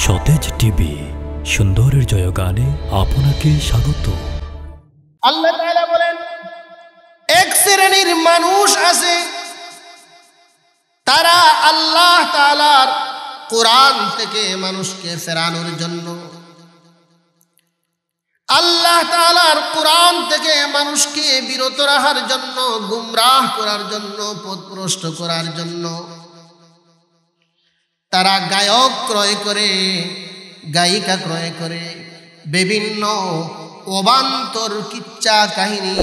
সতেজ টিভি সুন্দরের জয়গানে আপনাকে স্বাগত। আল্লাহ তাআলা বলেন, এক শ্রেণীর মানুষ আছে তারা আল্লাহ তাআলার কোরআন থেকে মানুষকে ফেরানোর জন্য, আল্লাহ তাআলার কোরআন থেকে মানুষকে বিরত রাখার জন্য, গুমরাহ করার জন্য, পথভ্রষ্ট করার জন্য তারা গায়ক ক্রয় করে, গায়িকা ক্রয় করে, বিভিন্ন অবান্তর কিচ্ছা কাহিনী,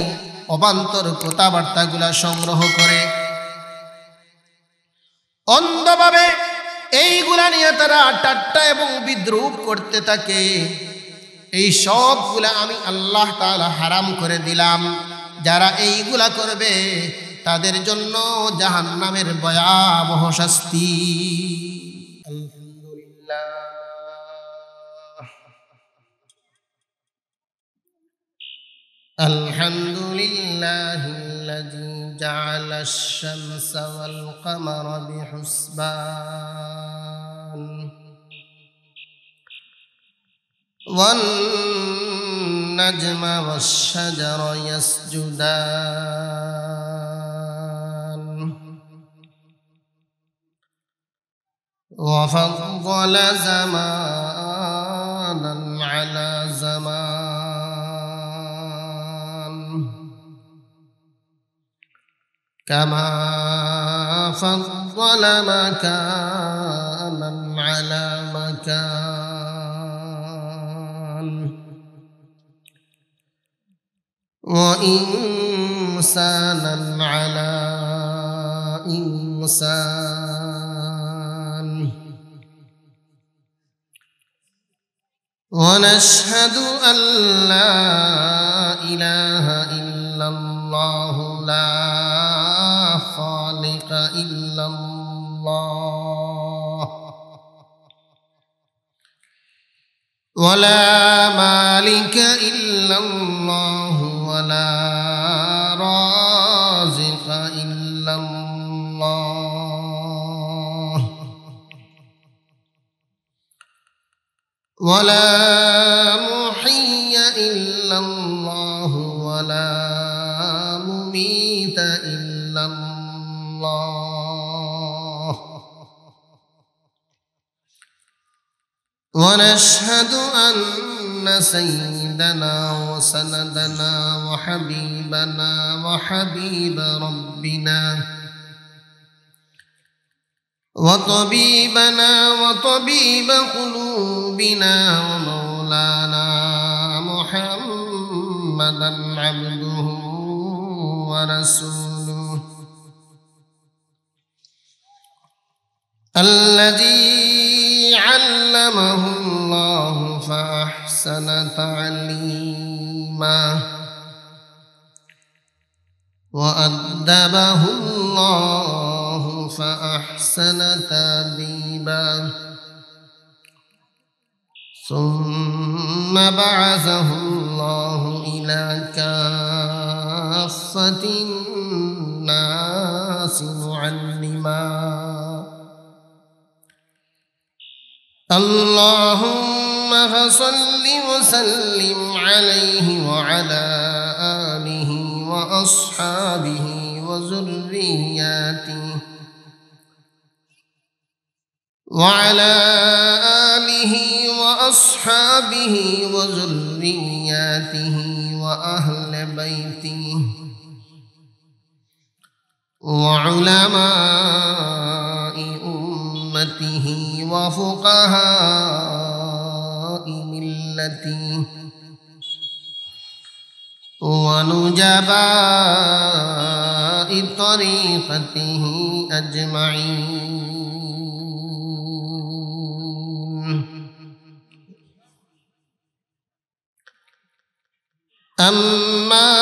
অবান্তর কথাবার্তাগুলা সংগ্রহ করে অন্ধভাবে এইগুলা নিয়ে তারা ঠাট্টা এবং বিদ্রূপ করতে থাকে। এই সবগুলা আমি আল্লাহ তাআলা হারাম করে দিলাম। যারা এইগুলা করবে তাদের জন্য জাহান্নামের ভয়াবহ শাস্তি। আলহামদুলিল্লাহিল্লাযী জাআলাশ শামসা ওয়াল কামারা বিহুসবান ওয়ান নাজমা ওয়াশ শাজারা ইয়াসজুদান ওয়া ফাদ্দালা জামানান আলা জামান কামা ফাদ্দালা মাকানান আলা মাকান ওয়া ইনসানান আলা ইনসান ونشهد أن لا إله إلا الله لا خالق إلا الله ولا مالك إلا الله ولا رازق إلا الله ولا محيي إلا الله ولا مميت إلا الله ونشهد أن سيدنا وسندنا وحبيبنا وحبيب ربنا وطبيبنا وطبيب قلوبنا ومولانا محمدا عبده ورسوله الذي علمه الله فأحسن تعليمه وأدبه الله فأحسن تأديبا ثم بعثه الله إلى كافة الناس معلما اللهم فصل وسلم عليه وعلى آله وأصحابه وذرياته وعلى آله وأصحابه وذرياته وأهل بيته وعلماء أمته وفقهاء ملته ونجباء طريقته أجمعين. أما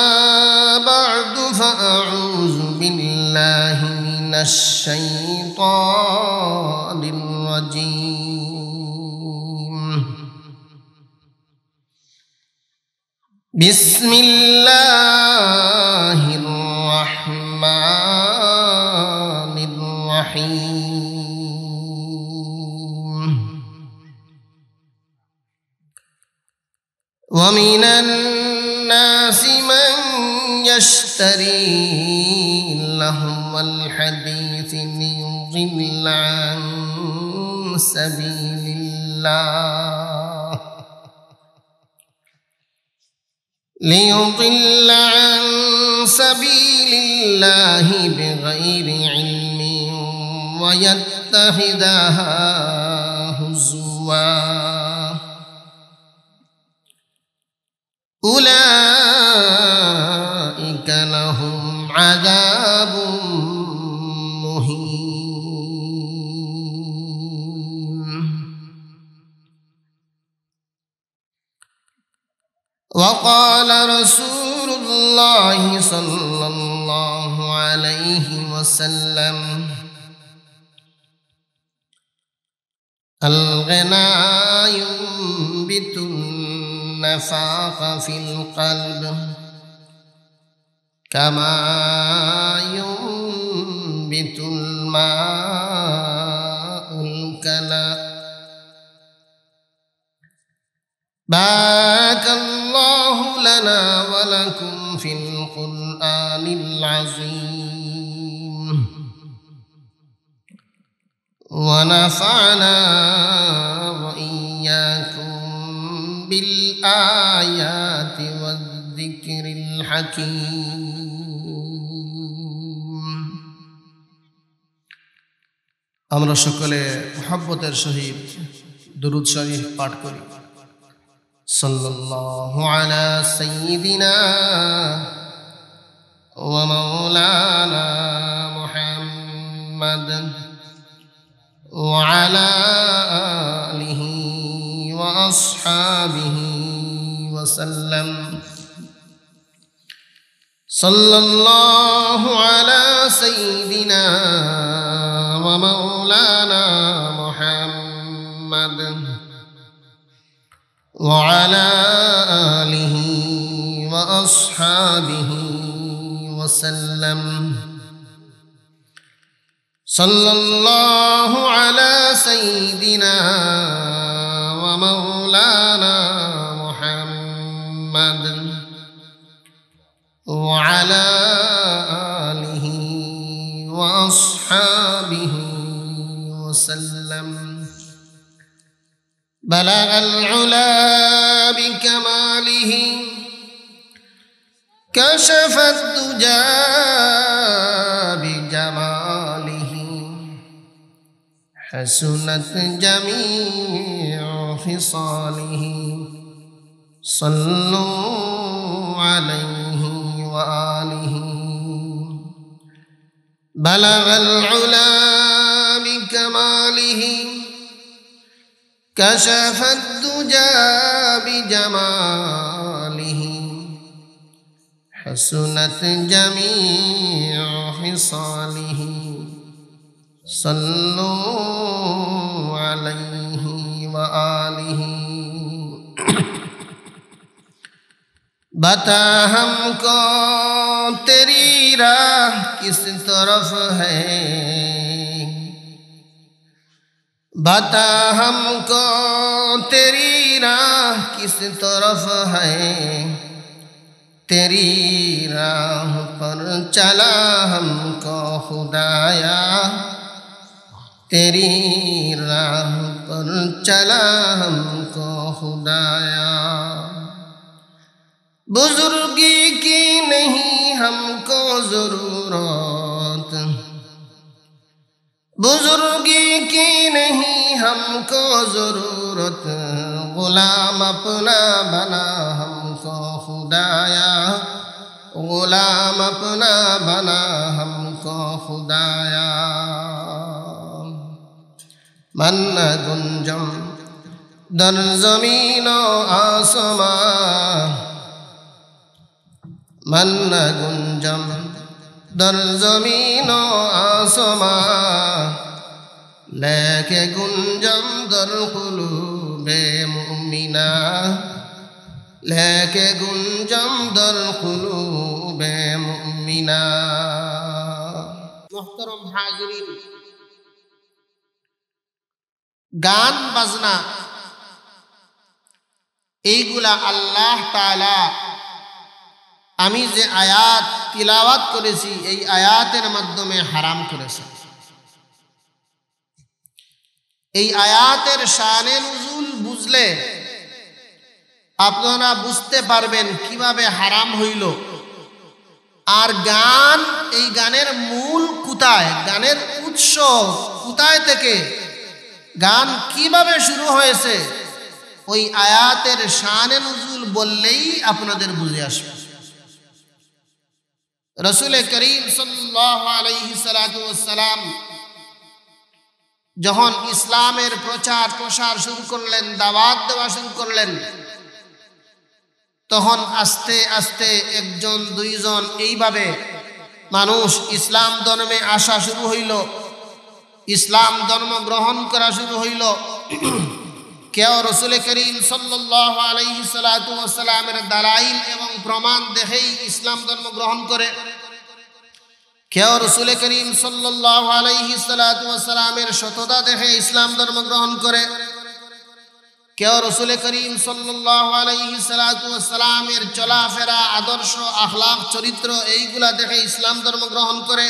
بعد فأعوذ بالله من الشيطان الرجيم. بسم الله الرحمن الرحيم. ومن الناس من يشتري لهو الحديث ليضل عن سبيل الله بغير علم ويتخذها هزوا أولئك لهم عذاب مهين. وقال رسول الله صلى الله عليه وسلم الغنى ينبت النفاق في القلب كما ينبت الماء الكلى. بارك الله لنا ولكم في القرآن العظيم ونفعنا وإياكم بالآيات والذكر الحكيم. আমরা সকলে মুহাব্বতের সহিত দুরূদ শরীফ পাঠ করি। সাল্লাল্লাহু আলা সাইয়্যিদিনা ওয়া মাওলানা মুহাম্মাদ ওয়া আলা আলিহি ওয়া আসহাবিহি ওয়া সাল্লাম। সাল্লাল্লাহু আলা সাইয়্যিদিনা ওয়া মাওলানা মুহাম্মাদ وعلى آله وأصحابه وسلم. صلى الله على سيدنا ومولانا محمد وعلى آله وأصحابه وسلم. بلغ العلا بكماله كشف الدجى بجماله حسنت جميع خصاله صلوا عليه وآله. بلغ العلا بكماله كشف الدجى بجماله حسنت جميع خصاله صلوا عليه وآله. बता हमको तेरी राह किस तरफ है, बता हमको तेरी राह किस तरफ है, तेरी राह पर चला हमको खुदाया, तेरी राह पर चला हमको खुदाया। बुजुर्गी की नहीं हमको जरूरत, बुजुर्गी की नहीं हमको जरूरत, गुलाम अपना बना हमको खुदाया, गुलाम अपना बना हमको खुदाया। मन गुंजम दर ज़मीनो आसमां, मन गुंजम दर ज़मीनो आसमां, लेके गुंजम दर क़ुलूबे मुमिना, लेके गुंजम दर क़ुलूबे मुमिना। मोहतरम हाज़रीन, गान बजना এইগুলা আল্লাহ তাআলা আমি যে আয়াত তিলাওয়াত করেছি এই আয়াতের মাধ্যমে হারাম করেছে। এই আয়াতের শানে নুজুল বুঝলে আপনারা বুঝতে পারবেন কিভাবে হারাম হইল। আর গান, এই গানের মূল কোথায়, গানের উৎস কোথায় থেকে, গান কিভাবে শুরু হয়েছে, ওই আয়াতের শানে নুজুল বললেই আপনাদের বুঝে আসবে। রাসূল করিম সাল্লাল্লাহু আলাইহি সাল্লাতু ওয়াসসালাম যখন ইসলামের প্রচার প্রসার শুরু করলেন, দাওয়াত দেওয়া শুরু করলেন, তখন আস্তে আস্তে একজন দুইজন এইভাবে মানুষ ইসলাম ধর্মে আসা শুরু হইল, ইসলাম ধর্ম গ্রহণ করা শুরু হইল। কেউ রাসূল করিম সাল্লাল্লাহু আলাইহি সাল্লাতু ওয়াসসালামের দালাইল এবং প্রমাণ দেখেই ইসলাম ধর্ম গ্রহণ করে, কেউ রাসূল করিম সাল্লাল্লাহু আলাইহি সাল্লাতু ওয়াসসালামের সততা দেখে ইসলাম ধর্ম গ্রহণ করে, কেউ রাসূল করিম সাল্লাল্লাহু আলাইহি সাল্লাতু ওয়াসসালামের চলাফেরা, আদর্শ, আখলাক, চরিত্র এইগুলা দেখে ইসলাম ধর্ম গ্রহণ করে।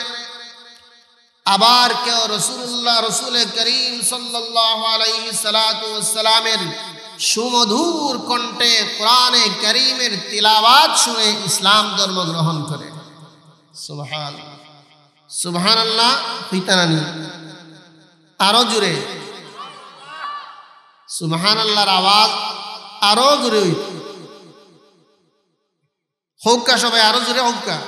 আবার কেউ রাসূল করিম সাল্লাল্লাহু আলাইহি সাল্লাতু ওয়াসসালামের সুমধুর কণ্ঠে কোরআনে কারীমের তিলাওয়াত শুনে ইসলাম ধর্ম গ্রহণ করে। সুবহানাল্লাহ, সুবহানাল্লাহ হইতানানি আরো জোরে, সুবহানাল্লাহর আওয়াজ আরো জোরে হইত। হৌকা সবাই আরো জোরে হৌকা।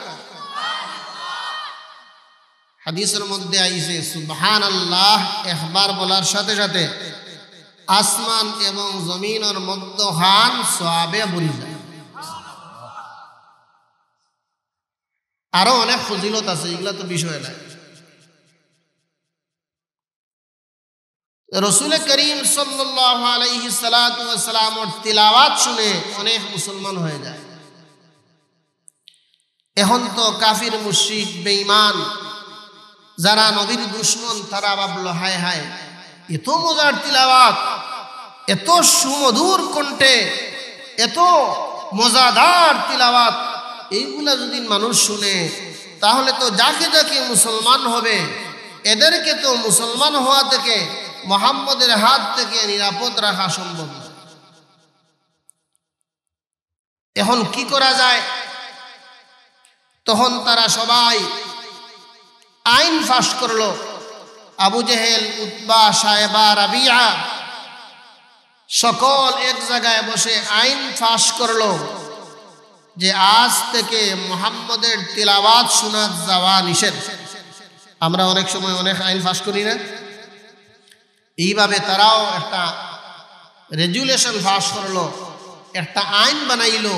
হাদিসের মধ্যে আইছে সুবহানাল্লাহ একবার বলার সাথে সাথে আসমান এবং জমিনের মধ্যখান সওয়াবে ভরে যায়। আরো অনেক ফজিলত আছে, এগুলা তো বিষয় নাই। রাসূল করিম সাল্লাল্লাহু আলাইহি সাল্লাতু ওয়াসসালামের তিলাওয়াত শুনে অনেক মুসলমান হয়ে যায়। এখন তো কাফির, মুশরিক, বেঈমান যারা নবীর দুশমন, তারা ভাবলো হায় হায় এত মজার তিলাওয়াত, এত সুমধুর কণ্ঠে, এত মজাদার তিলাওয়াত, এইগুলা যদি মানুষ শুনে তাহলে তো যাকে যাকে মুসলমান হবে, এদেরকে তো মুসলমান হওয়া থেকে, মুহাম্মদের হাত থেকে নিরাপদ রাখা সম্ভব না। এখন কি করা যায়? তখন তারা সবাই আইন ফাঁস করলো। আবু জেহেল, উতবা, সায়বা, রাবিয়া সকল এক জায়গায় বসে আইন ফাঁস করলো যে আজ থেকে মুহাম্মদের তিলাওয়াত শোনা যাওয়া নিষেধ। আমরা অনেক সময় অনেক আইন ফাঁস করি না? এইভাবে তারাও একটা রেজুলেশন পাস করলো, একটা আইন বানাইলো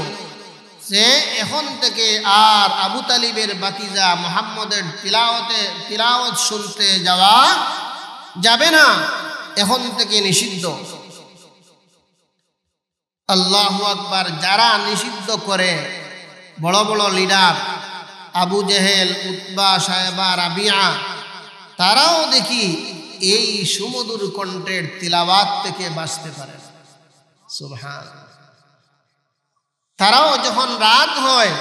যে এখন থেকে আর আবু তালিবের বাতিজা মুহাম্মদের তিলাওয়াত শুনতে যাওয়া যাবে না, এখন থেকে নিষিদ্ধ। আল্লাহু আকবার। যারা নিষিদ্ধ করে বড় বড় লিডার আবু জেহেল, উতবা, সায়বা, রাবিয়া, তারাও দেখি এই সুমধুর কণ্ঠের তিলাওয়াত থেকে বাঁচতে পারে। সুবহানাল্লাহ। তারাও যখন রাত হয়,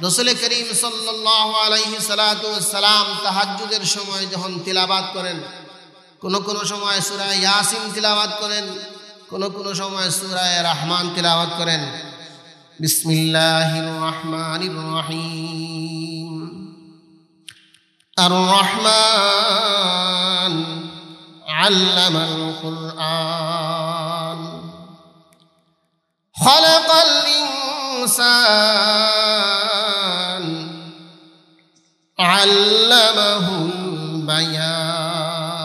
রাসূল করিম সাল্লাল্লাহু আলাইহি সাল্লাতু ওয়াসসালাম তাহাজ্জুদের সময় যখন তিলাওয়াত করেন, কোন কোন সময় সূরা ইয়াসিন তিলাওয়াত করেন, কোন কোন সময় সূরা রহমান তিলাওয়াত করেন। বিসমিল্লাহির রহমানির রহিম। আর রহমান আল্লামাল কুরআন খালাকাল ইনসান আল্লামাহুল বায়ান।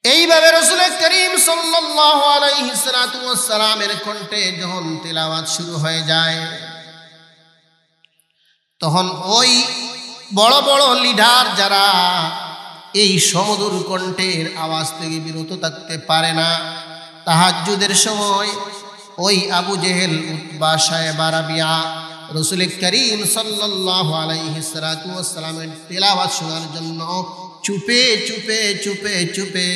এইভাবে রাসূল করিম সাল্লাল্লাহু আলাইহি ওয়াসাল্লামের কণ্ঠে যখন তিলাওয়াত শুরু হয়ে যায়, তখন ওই বড় বড় লিডার যারা এই সমুদুর কণ্ঠের আওয়াজ থেকে বিরত থাকতে পারে না, তাহাজ্জুদের সময় ওই আবু জেহেল, উতবা, সায়বা, রাবিয়া রাসূল করিম সাল্লাল্লাহু আলাইহি ওয়াসাল্লামের তিলাওয়াত শোনার জন্য চুপে চুপে চুপে চুপে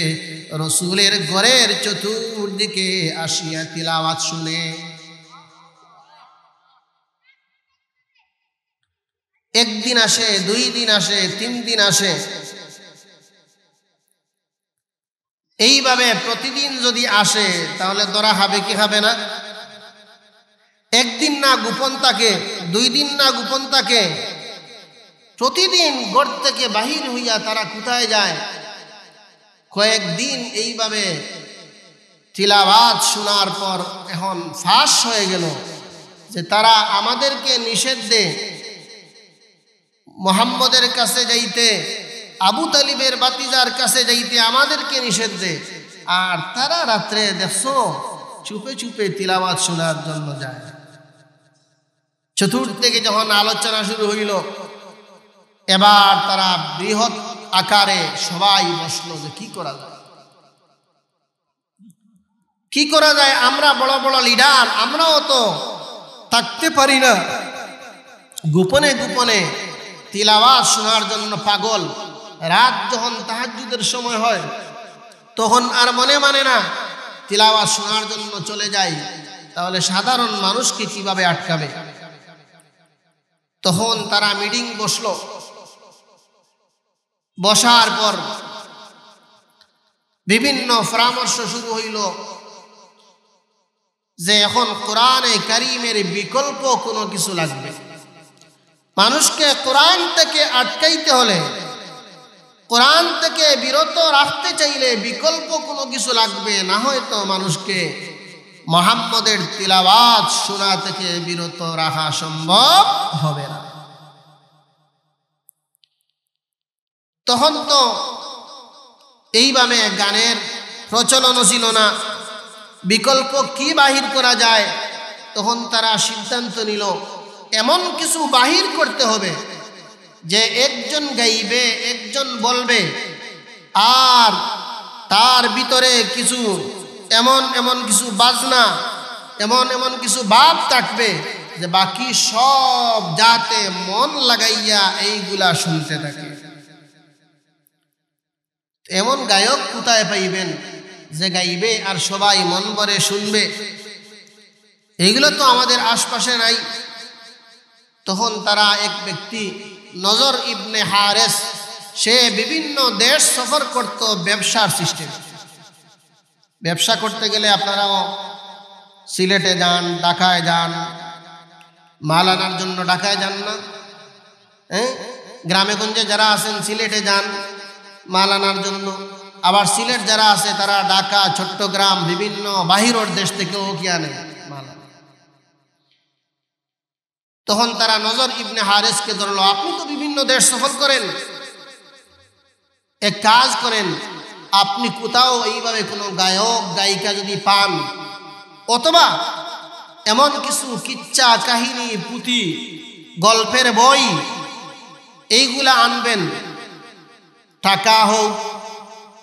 রসুলের ঘরের চতুর্দিকে আসিয়া তিলাওয়াত শুনে। একদিন আসে, 2 দিন আসে, 3 দিন আসে, এইভাবে প্রতিদিন যদি আসে তাহলে ধরা হবে কি হবে না? একদিন না গোপন থাকে, 2 দিন না গোপন থাকে, প্রতিদিন ঘর থেকে বাহির হইয়া তারা কোথায় যায়? কয়েকদিন এইভাবে তিলাওয়াত শোনার পর এখন ফাঁস হয়ে গেল যে তারা আমাদেরকে নিষেধ দেয় মুহাম্মদের কাছে যাইতে, আবু তালিবের বাতিজার কাছে যাইতে আমাদেরকে নিষেধ দেয়, আর তারা রাত্রে দেখছো চুপে চুপে তিলাওয়াত শোনার জন্য যায়। চতুর্দিকে যখন আলোচনা শুরু হইল, এবার তারা বৃহৎ আকারে সবাই বসলো যে কি করা যায়, কি করা যায়? আমরা বড় বড় লিডার, আমরাও তো থাকতে পারি না, গোপনে গোপনে তিলাওয়াত শোনার জন্য পাগল। রাত যখন তাহাজ্জুদের সময় হয় তখন আর মনে মানে না, তিলাওয়াত শোনার জন্য চলে যায়। তাহলে সাধারণ মানুষকে কিভাবে আটকাবে? তখন তারা মিটিং বসলো। বসার পর বিভিন্ন পরামর্শ শুরু হইল যে এখন কোরআনে কারীমের বিকল্প কোনো কিছু লাগবে। মানুষকে কোরআন থেকে আটকাইতে হলে, কোরআন থেকে বিরত রাখতে চাইলে বিকল্প কোনো কিছু লাগবে, না হয়তো মানুষকে মুহাম্মদের তিলাওয়াত শোনা থেকে বিরত রাখা সম্ভব হবে না। তখন তো এইভাবে গানের প্রচলন ছিল না, বিকল্প কি বাহির করা যায়? তখন তারা সিদ্ধান্ত নিল এমন কিছু বাহির করতে হবে যে একজন গাইবে, একজন বলবে, আর তার ভিতরে কিছু এমন কিছু বাজনা, এমন কিছু ভাব থাকবে যে বাকি সব যাতে মন লাগাইয়া এইগুলা শুনতে থাকে। এমন গায়ক কোথায় পাইবেন যে গাইবে আর সবাই মন ভরে শুনবে? এইগুলো তো আমাদের আশপাশে নাই। তখন তারা এক ব্যক্তি নজর ইবনে হারেস, সে বিভিন্ন দেশ সফর করত ব্যবসার সিস্টেম। ব্যবসা করতে গেলে আপনারাও সিলেটে যান, ঢাকায় যান, মাল আনার জন্য ঢাকায় যান না? গ্রামে গঞ্জে যারা আছেন সিলেটে যান মাল আনার জন্য, আবার সিলেট যারা আছে তারা ঢাকা, চট্টগ্রাম, বিভিন্ন বাহিরের দেশ থেকেও কি আনে মাল। তখন তারা নজর ইবনে হারেসকে ধরলো, আপনি তো বিভিন্ন দেশ সফর করেন, এক কাজ করেন, আপনি কোথাও এইভাবে কোনো গায়ক গায়িকা যদি পান, অথবা এমন কিছু কিচ্ছা কাহিনী, পুঁথি, গল্পের বই, এইগুলা আনবেন। টাকা হোক,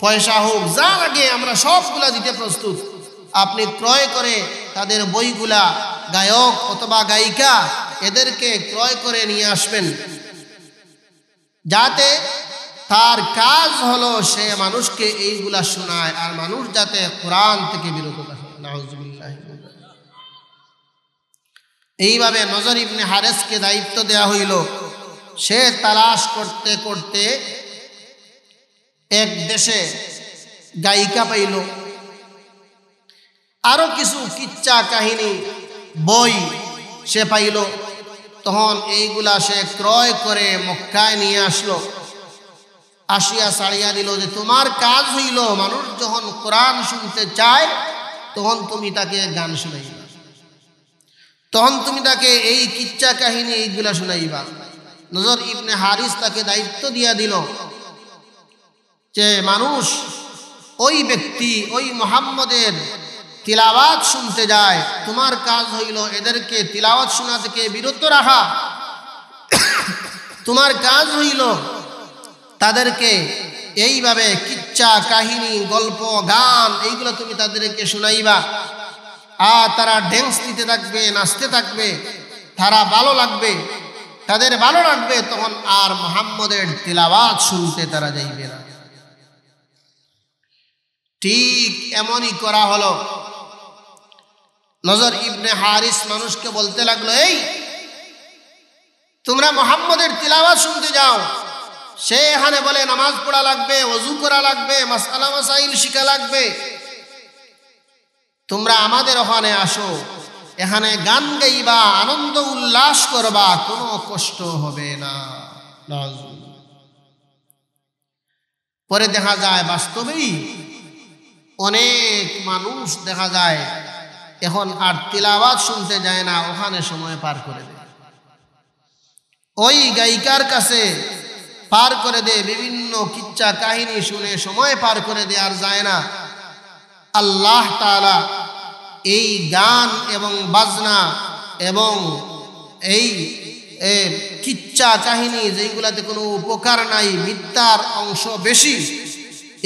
পয়সা হোক, যা লাগে আমরা সবগুলা দিতে প্রস্তুত। আপনি ক্রয় করে তাদের বইগুলা, গায়ক অথবা গায়িকা, এদেরকে ক্রয় করে নিয়ে আসবেন, যাতে তার কাজ হলো সে মানুষকে এইগুলা শোনায়, আর মানুষ যাতে কোরআন থেকে বিরত থাকে। নাউজুবিল্লাহ। এইভাবে নজর ইবনে হারেসকে দায়িত্ব দেওয়া হইল। সে তালাশ করতে করতে এক দেশে গায়িকা পাইল, আরো কিছু কিচ্ছা কাহিনী বই সে পাইল। তখন এইগুলা সে ক্রয় করে মক্কায় নিয়ে আসলো। আসিয়া ছাড়িয়া দিল যে তোমার কাজ হইল মানুষ যখন কোরআন শুনতে চায় তখন তুমি তাকে গান শোনাইবা, তখন তুমি তাকে এই কিচ্ছা কাহিনী এইগুলা শোনাইবা। নজর ইবনে হারিস তাকে দায়িত্ব দিয়া দিল যে মানুষ, ওই ব্যক্তি ওই মুহাম্মদের তিলাওয়াত শুনতে যায়, তোমার কাজ হইল এদেরকে তিলাওয়াত শোনা থেকে বিরত রাখা। তোমার কাজ হইল তাদেরকে এইভাবে কিচ্ছা কাহিনী, গল্প, গান এইগুলো তুমি তাদেরকে শোনাইবা, আর তারা ড্যান্স দিতে থাকবে, নাচতে থাকবে, তারা ভালো লাগবে, তাদের ভালো লাগবে, তখন আর মুহাম্মদের তিলাওয়াত শুনতে তারা যাইবে না। ঠিক এমনই করা হলো। নজর ইবনে হারিস মানুষকে বলতে লাগলো, এই তোমরা মুহাম্মদের তিলাওয়াত শুনতে যাও। সে এখানে বলে নামাজ পড়া লাগবে, ওযু করা লাগবে, মাসআলা মাসাইল শিখা লাগবে। তোমরা আমাদের ওখানে আসো, এখানে গান গাইবা, আনন্দ উল্লাস করবা, কোনো কষ্ট হবে না। পরে দেখা যায় বাস্তবেই অনেক মানুষ দেখা যায় এখন আর তিলাওয়াত শুনতে যায় না, ওখানে সময় পার করে দেয়, ওই গায়িকার কাছে পার করে দেয়, বিভিন্ন কিচ্ছা কাহিনী শুনে সময় পার করে দেয়, আর যায় না। আল্লাহ তাআলা এই গান এবং বাজনা এবং এই কিচ্ছা কাহিনী যেগুলাতে কোনো উপকার নাই, মিথ্যার অংশ বেশি,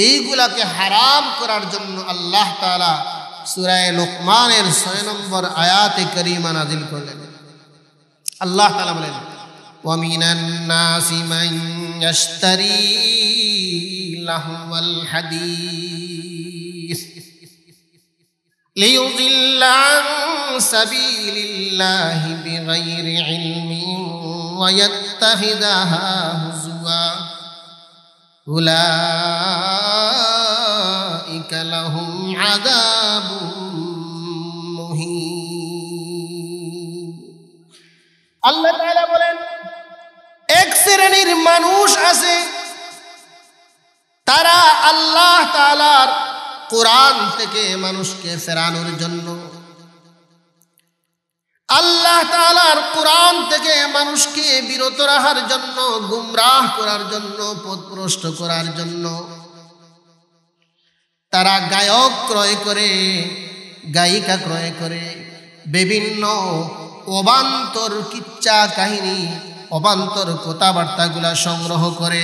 এইগুলাকে হারাম করার জন্য আল্লাহ তাআলা সূরা লুকমানের 6 নম্বর আয়াতে কারিমা নাযিল করলেন। আল্লাহ তাআলা বলেন, ওয়া মিনান নাসি মান ইয়াশতারি লাহওয়াল হাদিস লিয়ুযিল্লা আন সাবিলিল্লাহি বিগাইরি ইলমিন ওয়া ইয়াত্তাখিযাহা হুজুয়া উলাইকা লাহুম আযাবুম মুহিন। আল্লাহ তাআলা বলেন, এক শ্রেণীর মানুষ আছে, তারা আল্লাহ তাআলার কোরআন থেকে মানুষকে ফেরানোর জন্য, আল্লাহ তাআলার কোরআন থেকে মানুষকে বিরত রাখার জন্য, গুমরাহ করার জন্য, পথভ্রষ্ট করার জন্য তারা গায়ক ক্রয় করে, গায়িকা ক্রয় করে, বিভিন্ন অবান্তর কিচ্ছা কাহিনী, অবান্তর কথাবার্তাগুলা সংগ্রহ করে,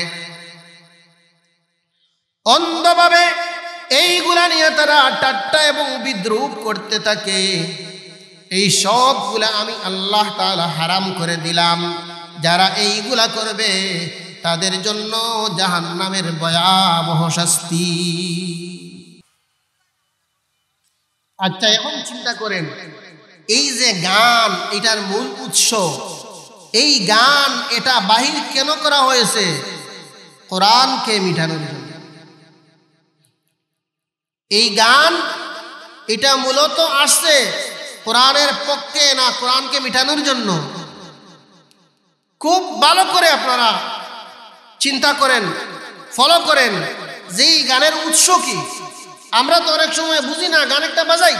অন্ধভাবে এইগুলা নিয়ে তারা ঠাট্টা এবং বিদ্রূপ করতে থাকে। এই সবগুলা আমি আল্লাহ তাআলা হারাম করে দিলাম। যারা এইগুলা করবে তাদের জন্য জাহান্নামের ভয়াবহ শাস্তি। আচ্ছা, এখন চিন্তা করেন, এই যে গান, এটার মূল উৎস, এই গান এটা বাহির কেন করা হয়েছে? কোরআনকে মিটানোর জন্য। এই গান এটা মূলত আসছে কোরআনের পক্ষে না কোরআনকে মিটানোর জন্য? খুব ভালো করে আপনারা চিন্তা করেন, ফলো করেন যে এই গানের উৎস কি। আমরা তো অনেক সময় বুঝি না, গান একটা বাজাই,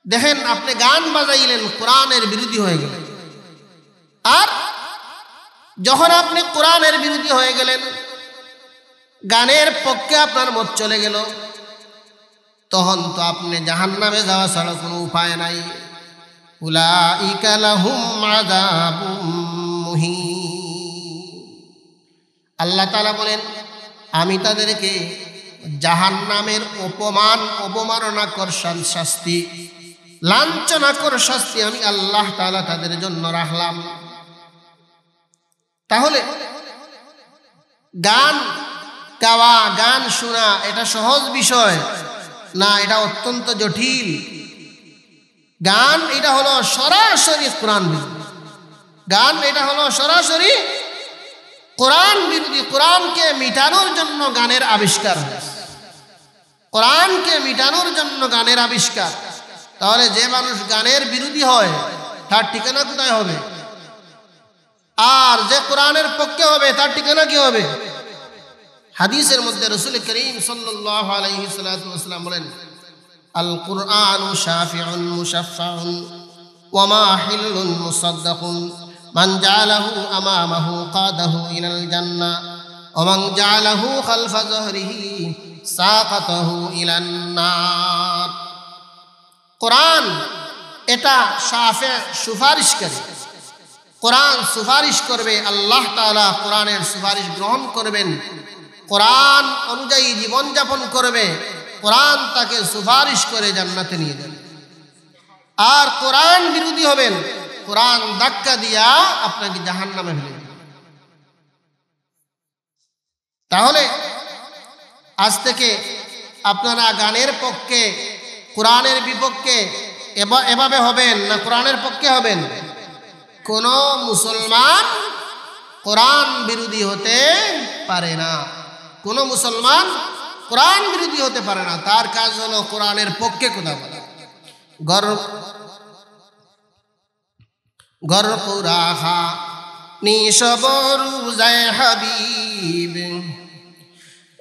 দেখেন আপনি গান বাজাইলেন, কোরআনের বিরোধী হয়ে গেলেন। আর যখন আপনি কোরআনের বিরোধী হয়ে গেলেন, গানের পক্ষে আপনার মত চলে গেল, তখন তো আপনি জাহান্নামে যাওয়া ছাড়া কোনো উপায় নাই। উলাইকা লাহুম আযাবুম মুহিন। আল্লাহ তাআলা বলেন, আমি তাদেরকে জাহান্নামের অবমাননাকর শাস্তি, লাঞ্ছনাকর শাস্তি আমি আল্লাহ তাআলা তাদের জন্য রাখলাম। তাহলে গান গাওয়া, গান শোনা এটা সহজ বিষয় না, এটা অত্যন্ত জটিল। গান এটা হলো সরাসরি কোরআন বিরোধী। গান এটা হলো সরাসরি কোরআন বিরোধী। কোরআনকে মিটানোর জন্য গানের আবিষ্কার হয়েছে, কোরআনকে মিটানোর জন্য গানের আবিষ্কার। তাহলে যে মানুষ গানের বিরোধী হয় তার ঠিকানা কোথায় হবে? আর যে কোরআনের পক্ষে হবে তার ঠিকানা কি হবে? হাদিসের মধ্যে রাসূল করিম সাল্লাল্লাহু আলাইহি ওয়াসাল্লাম বলেন, আল কুরআনু শাফিউন মুশাফফাউন ওয়া মাহিলুন মুসাদ্দাকুন মান জাআলাহু আমামাহু কাদাহু ইলাল জান্নাহ ওয়া মান জাআলাহু খালফা যহরিহি সাকাতাহু ইলান নার। কোরআন এটা শাফি, সুপারিশকারী। কোরআন সুপারিশ করবে, আল্লাহ তাআলা কোরআনের সুপারিশ গ্রহণ করবেন, কোরআন অনুযায়ী জীবনযাপন করবে, কোরআন তাকে সুপারিশ করে জান্নাতে নিয়ে যাবে। আর কোরআন বিরোধী হবেন, কোরআন ধাক্কা দিয়া আপনাকে জাহান্নামে ফেলে দিবে। তাহলে আজ থেকে আপনারা গানের পক্ষে, কোরআনের বিপক্ষে এভাবে হবেন না কোরআনের পক্ষে হবেন? কোন মুসলমান কোরআন বিরোধী হতে পারে না। কোন মুসলমান কোরআন বিরোধী হতে পারে না। তার কাজ হলো কোরআনের পক্ষে কথা বলা। গর পুরাহা নিশবরু যায় হাবিব,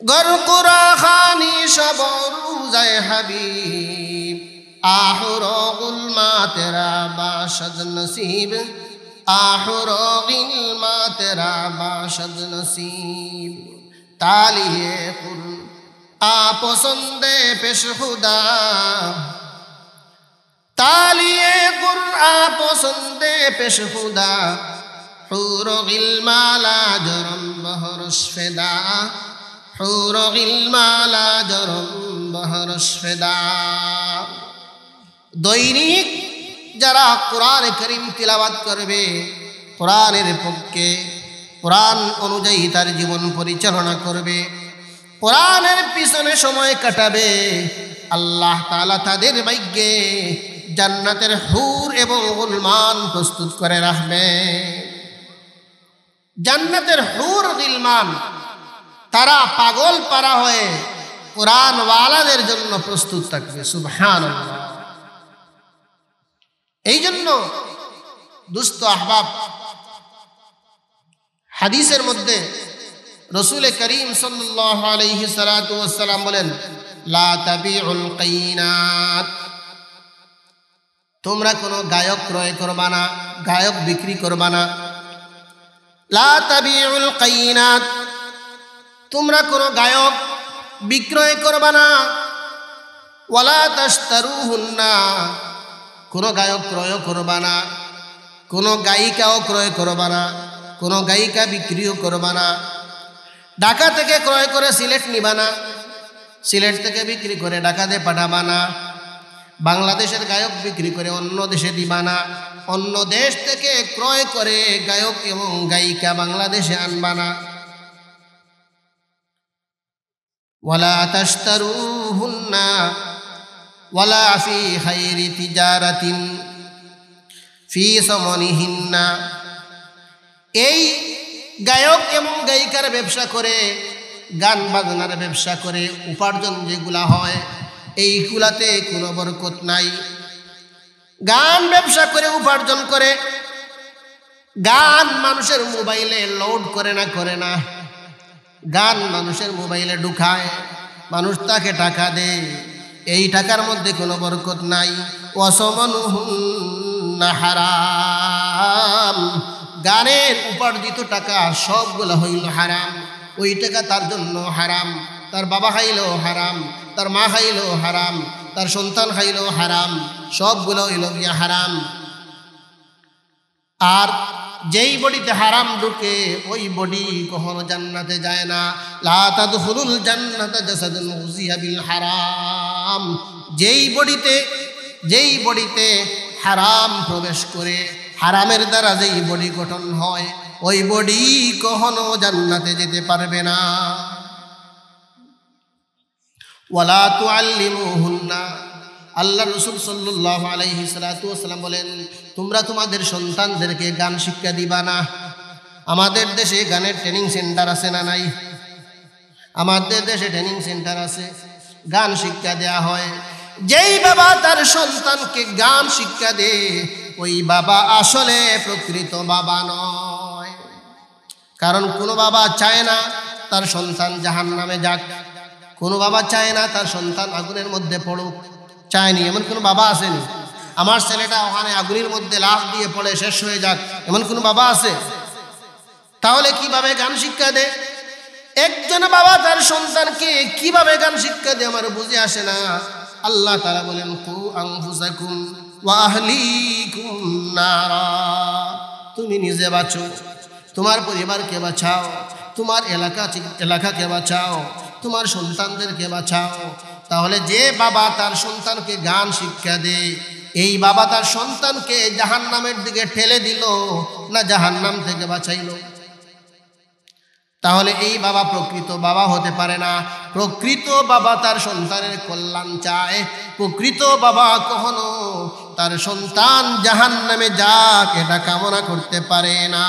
গর পুরাহা নিশবরু যায় হাবিব, আহরো গুলমা তেরা বাশদ নসিব, আহরো গুলমা তেরা বাশদ নসিব। তালিয়ে কুর আপসন্দে পেশ খুদা, তালিয়ে কুর আপসন্দে পেশ খুদা, হুর গিলমালা জরম বহরস ফেদা, হুর গিলমালা জরম বহরস ফেদা। দৈনিক যারা কোরআন করিম তিলাওয়াত করবে, কোরআনের পক্ষে, কোরআন অনুযায়ী তার জীবন পরিচালনা করবে, কোরআনের পিছনে সময় কাটাবে, আল্লাহ তাআলা তাদের ভাগ্যে জান্নাতের হুর এবং গুলমান প্রস্তুত করে রাখবে। জান্নাতের হুর গিলমান তারা পাগল পারা হয়ে কোরআন ওয়ালাদের জন্য প্রস্তুত থাকবে। সুবহানাল্লাহ। এই জন্য দুস্থ আহবাব, হাদিসের মধ্যে রসুল করিম সাল্লাল্লাহু আলাইহি সাল্লাতু ওয়াসসালাম বলেন, লা তাবিউল কাইনাত, তোমরা কোনো গায়ক ক্রয় করবা না, গায়ক বিক্রি করবা না। লা তাবিউল কাইনাত, তোমরা কোনো গায়ক বিক্রয় করবা না। ওয়ালা তাশতারুহুন্না, কোনো গায়ক ক্রয় করবা না, কোনো গায়িকাও ক্রয় করবা না, কোনো গায়িকা বিক্রিও করবা না। ঢাকা থেকে ক্রয় করে সিলেট নিবা না, সিলেট থেকে বিক্রি করে ঢাকাতে পাঠাবা না। বাংলাদেশের গায়ক বিক্রি করে অন্য দেশে দিবা না, অন্য দেশ থেকে ক্রয় করে গায়ক এবং গায়িকা বাংলাদেশে আনবা না। ওয়ালা তাশতারুহুন্না ওয়ালা ফি খায়রি তিজারাতিন ফি সামানিহিন্না। এই গায়ক এবং গায়িকার ব্যবসা করে, গান বাজনার ব্যবসা করে উপার্জন যেগুলা হয়, এইগুলাতে কোনো বরকত নাই। গান ব্যবসা করে উপার্জন করে, গান মানুষের মোবাইলে লোড করে না, গান মানুষের মোবাইলে ঢুকায়, মানুষ তাকে টাকা দেয়, এই টাকার মধ্যে কোনো বরকত নাই। ওয়াসমানুহুন্না হারাম, গানের উপার্জিত টাকা সবগুলো হইল হারাম। ওই টাকা তার জন্য হারাম, তার বাবা খাইলেও হারাম, তার মা খাইলেও হারাম, তার সন্তান খাইলেও হারাম, সবগুলো হইল গিয়া হারাম। আর যেই বডিতে হারাম ঢুকে ওই বডি কখনো জান্নাতে যায় না। লা তাদখুলুল জান্নাতা জাসাদুন গুযিয়া বিল হারাম, যেই বডিতে হারাম প্রবেশ করে, হারামের দ্বারা যেই বডি গঠন হয়, ওই বডি কখনো জান্নাতে যেতে পারবে না। ওয়ালা তুআল্লিমুহুন্না, আল্লাহ রসুল সাল্লাল্লাহু আলাইহি সাল্লাতু ওয়াসাল্লাম বলেন, তোমরা তোমাদের সন্তানদেরকে গান শিক্ষা দিবা না। আমাদের দেশে গানের ট্রেনিং সেন্টার আছে না নাই? আমাদের দেশে ট্রেনিং সেন্টার আছে, গান শিক্ষা দেয়া হয়। যেই বাবা তার সন্তানকে গান শিক্ষা দেয়, ওই বাবা আসলে প্রকৃত বাবা নয়। কারণ কোনো বাবা চায় না তার সন্তান জাহান্নামে যাক, কোনো বাবা চায় না তার সন্তান আগুনের মধ্যে পড়ুক, চায়নি। এমন কোনো বাবা আসেনি আমার ছেলেটা ওখানে আগুনের মধ্যে লাফ দিয়ে পড়ে শেষ হয়ে যাক, এমন কোনো বাবা আছে? তাহলে কিভাবে গান শিক্ষা দেয় একজন বাবা তার সন্তানকে? কিভাবে গান শিক্ষা দেয় আমার বুঝে আসে না। আল্লাহ তাআলা বলেন, কু আনফুসাকুম ওয়া আহলিকুম নারা, তুমি নিজে বাঁচো, তোমার পরিবারকে বাঁচাও, তোমার এলাকাকে বাঁচাও, তোমার সন্তানদেরকে বাঁচাও। তাহলে যে বাবা তার সন্তানকে গান শিক্ষা দেয়, এই বাবা তার সন্তানকে জাহান্নামের দিকে ঠেলে দিল না জাহান্নাম থেকে বাঁচাইল? তাহলে এই বাবা প্রকৃত বাবা হতে পারে না। প্রকৃত বাবা তার সন্তানের কল্যাণ চায়। প্রকৃত বাবা কখনো তার সন্তান জাহান্নামে যাক এটা কামনা করতে পারে না।